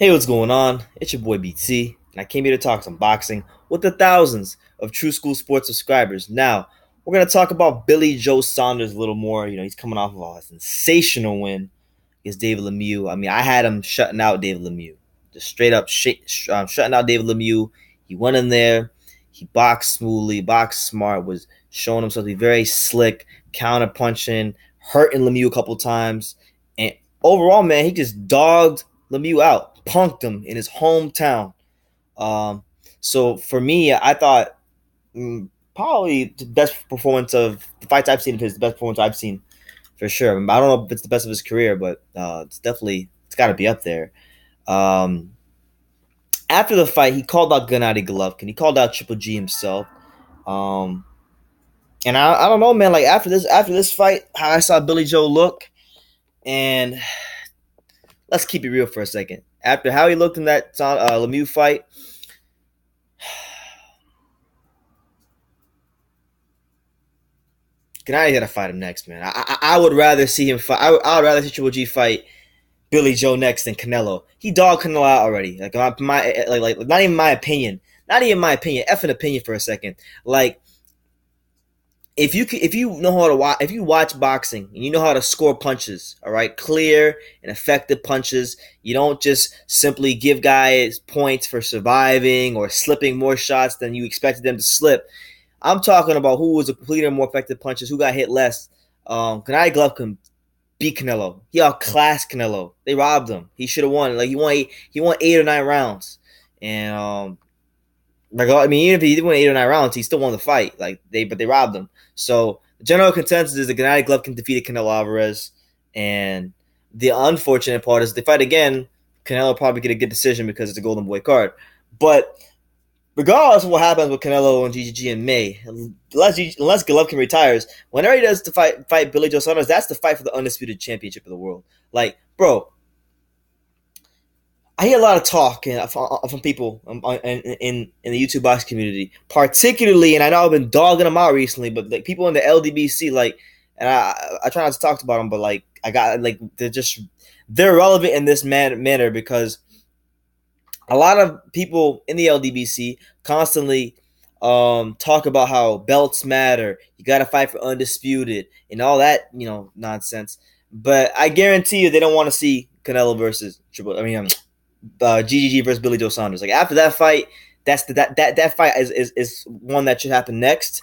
Hey, what's going on? It's your boy BT, and I came here to talk some boxing with the thousands of True School Sports subscribers. Now, we're going to talk about Billy Joe Saunders a little more. He's coming off of a sensational win against David Lemieux. I mean, I had him shutting out David Lemieux, just straight up shutting out David Lemieux. He went in there, he boxed smoothly, boxed smart, was showing himself to be very slick, counter punching, hurting Lemieux a couple times, and overall, man, he just dogged Lemieux out, punked him in his hometown. So for me, I thought probably the best performance of the fights I've seen of his, the best performance I've seen for sure. I don't know if it's the best of his career, but it's got to be up there. Um, After the fight, he called out Gennady Golovkin. He called out Triple G himself. Um, and I don't know, man. Like after this fight, how I saw Billy Joe look, and let's keep it real for a second. After how he looked in that Lemieux fight, Gennady got to fight him next, man. I would rather see him fight. I would rather see Triple G fight Billy Joe next than Canelo. He dogged Canelo out already. Like not even my opinion. Not even my opinion. Effing opinion for a second. Like if you know how to watch, if you watch boxing and you know how to score punches, all right, clear and effective punches, you don't just simply give guys points for surviving or slipping more shots than you expected them to slip. I'm talking about who was completing more effective punches, who got hit less. Gennady Golovkin beat Canelo. He outclassed Canelo. They robbed him. He should have won. Like he won 8 or 9 rounds, and even if he did win 8 or 9 rounds, he still won the fight. But they robbed him. So the general consensus is that Gennady Golovkin defeated Canelo Alvarez, and the unfortunate part is if they fight again, Canelo probably get a good decision because it's a Golden Boy card. But regardless of what happens with Canelo and GGG in May, unless Golovkin retires, whenever he does to fight Billy Joe Saunders, that's the fight for the undisputed championship of the world. Like, bro, I hear a lot of talk from people in the YouTube box community, particularly, and I know I've been dogging them out recently, but like people in the LDBC, like, and I try not to talk about them, but like they're relevant in this manner because a lot of people in the LDBC constantly talk about how belts matter, you got to fight for undisputed, and all that nonsense. But I guarantee you, they don't want to see Canelo versus GGG versus Billy Joe Saunders. Like after that fight, that fight is one that should happen next.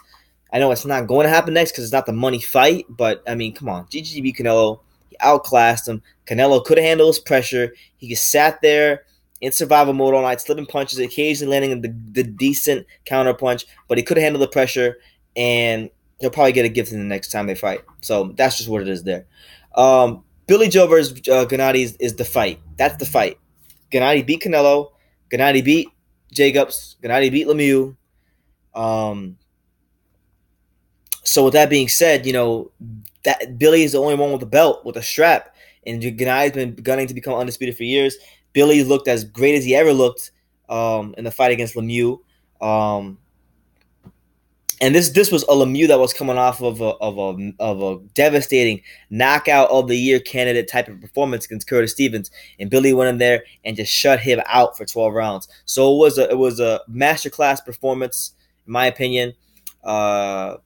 I know it's not going to happen next because it's not the money fight, but I mean, come on, GGG beat Canelo. He outclassed him. Canelo could have handled his pressure. He just sat there in survival mode all night, slipping punches, occasionally landing the decent counter punch, but he could have handled the pressure, and he'll probably get a gift in the next time they fight. So that's just what it is there. Billy Joe versus Gennady is the fight. That's the fight. Gennady beat Canelo. Gennady beat Jacobs. Gennady beat Lemieux. So with that being said, that Billy is the only one with a belt, with a strap, and Gennady's been gunning to become undisputed for years. Billy looked as great as he ever looked in the fight against Lemieux. And this was a Lemieux that was coming off of a devastating knockout of the year candidate type of performance against Curtis Stevens, and Billy went in there and just shut him out for 12 rounds. So it was a masterclass performance, in my opinion. The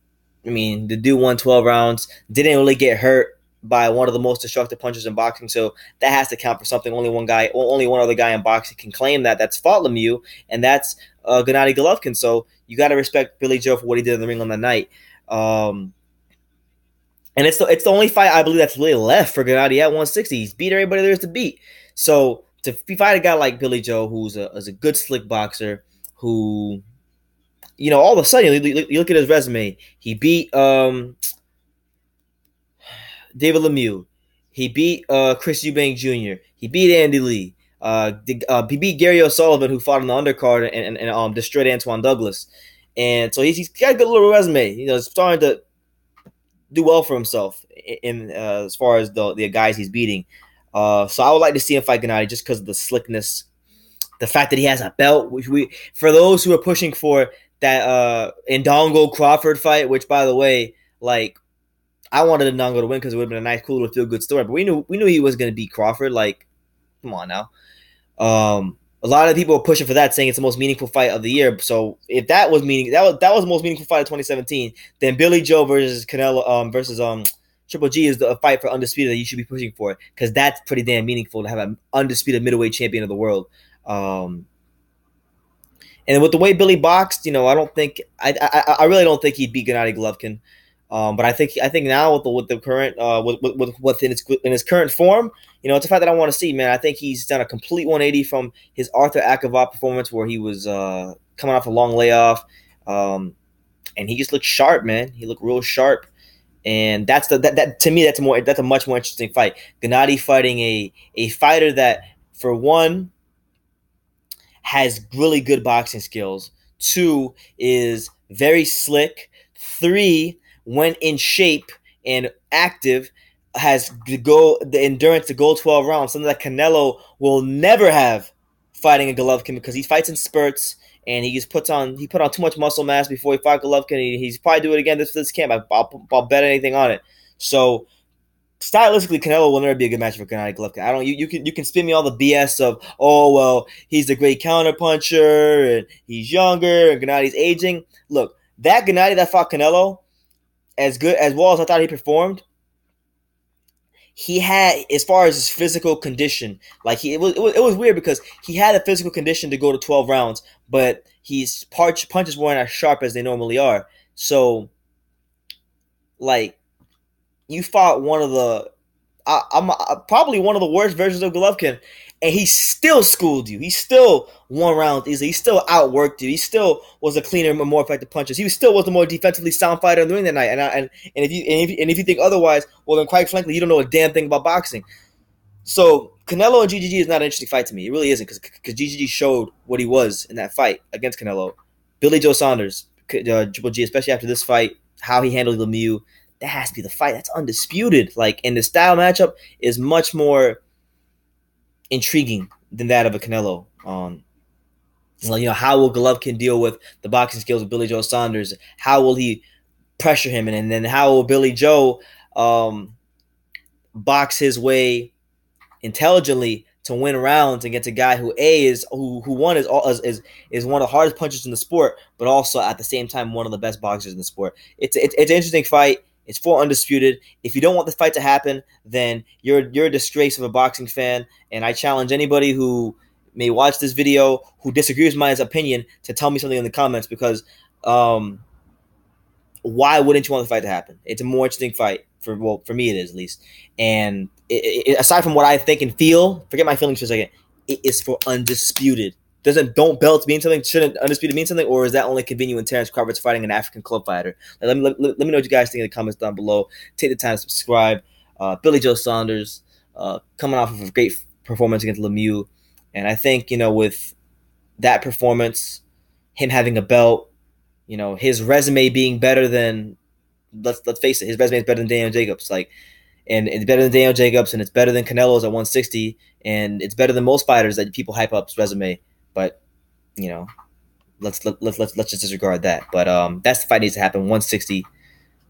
dude won 12 rounds, didn't really get hurt by one of the most destructive punches in boxing, so that has to count for something. Only one other guy in boxing can claim that's fought Lemieux, and that's Gennady Golovkin. So you got to respect Billy Joe for what he did in the ring on that night. And it's the only fight I believe that's really left for Gennady at 160. He's beat everybody there is to beat. So to fight a guy like Billy Joe, who's a good slick boxer, who all of a sudden you look at his resume, he beat David Lemieux. He beat Chris Eubank Jr. He beat Andy Lee. He beat Gary O'Sullivan, who fought on the undercard and destroyed Antoine Douglas. And so he's got a good little resume. He's starting to do well for himself in as far as the guys he's beating. So I would like to see him fight Gennady just because of the slickness, the fact that he has a belt. For those who are pushing for that Indongo Crawford fight, which by the way, like, I wanted Indongo to win because it would have been a nice, cool little feel-good story. But we knew he was going to beat Crawford. Like, come on now. A lot of people are pushing for that, saying it's the most meaningful fight of the year. So if that was that was the most meaningful fight of 2017, then Billy Joe versus Canelo versus Triple G is the fight for undisputed that you should be pushing for, because that's pretty damn meaningful to have an undisputed middleweight champion of the world. And with the way Billy boxed, I don't think I really don't think he'd beat Gennady Golovkin. But I think now with the current with in his current form, it's a fight that I want to see, man. I think he's done a complete 180 from his Arthur Akavov performance, where he was coming off a long layoff, and he just looked sharp, man. He looked real sharp, and that to me that's a much more interesting fight. Gennady fighting a fighter that, for one, has really good boxing skills. Two, is very slick. Three, when in shape and active, has the endurance to go 12 rounds, something that Canelo will never have fighting a Golovkin, because he fights in spurts, and he put on too much muscle mass before he fought Golovkin. He's probably do it again this camp. I'll bet anything on it. So stylistically, Canelo will never be a good match for Gennady Golovkin. I don't. You can spin me all the BS of, oh well, he's a great counterpuncher and he's younger and Gennady's aging. Look, that Gennady that fought Canelo, as well as I thought he performed, he had, as far as his physical condition, like it was weird, because he had a physical condition to go to 12 rounds, but his punches weren't as sharp as they normally are. So, like, you fought one of the probably one of the worst versions of Golovkin, and he still schooled you. He still won rounds easily. He still outworked you. He still was a cleaner, more effective puncher. He still was the more defensively sound fighter during the night. And if you think otherwise, well, then quite frankly, you don't know a damn thing about boxing. So Canelo and GGG is not an interesting fight to me. It really isn't, because GGG showed what he was in that fight against Canelo. Billy Joe Saunders, Triple G, especially after this fight, how he handled Lemieux, that has to be the fight. That's undisputed. Like, and the style matchup is much more intriguing than that of a Canelo. How will Golovkin deal with the boxing skills of Billy Joe Saunders? How will he pressure him, and then how will Billy Joe box his way intelligently to win rounds against a guy who is one of the hardest punchers in the sport, but also at the same time one of the best boxers in the sport. It's an interesting fight. It's for undisputed. If you don't want the fight to happen, then you're a disgrace of a boxing fan. And I challenge anybody who may watch this video who disagrees with my opinion to tell me something in the comments, because why wouldn't you want the fight to happen? It's a more interesting fight for me it is, at least. And aside from what I think and feel, forget my feelings for a second. It is for undisputed. Don't belts mean something? Shouldn't undisputed mean something? Or is that only convenient when Terrence Crawford's fighting an African club fighter? Let me know what you guys think in the comments down below. Take the time to subscribe. Billy Joe Saunders coming off of a great performance against Lemieux, and I think with that performance, him having a belt, his resume being better than, let's face it, his resume is better than Daniel Jacobs. And it's better than Daniel Jacobs, and it's better than Canelo's at 160, and it's better than most fighters that people hype up's resume. But let's just disregard that. But that's the fight needs to happen. 160,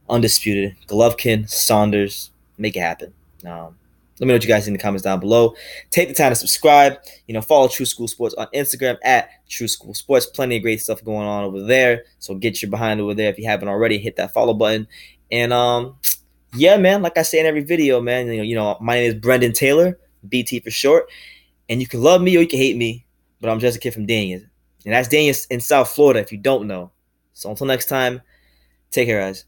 undisputed. Golovkin, Saunders, make it happen. Let me know what you guys think in the comments down below. Take the time to subscribe. Follow True School Sports on Instagram at True School Sports. Plenty of great stuff going on over there. So get your behind over there if you haven't already. Hit that follow button. And yeah, man, like I say in every video, man, my name is Brendan Taylor, BT for short. And you can love me or you can hate me, but I'm just a kid from Daniel. And that's Daniel in South Florida, if you don't know. So until next time, take care, guys.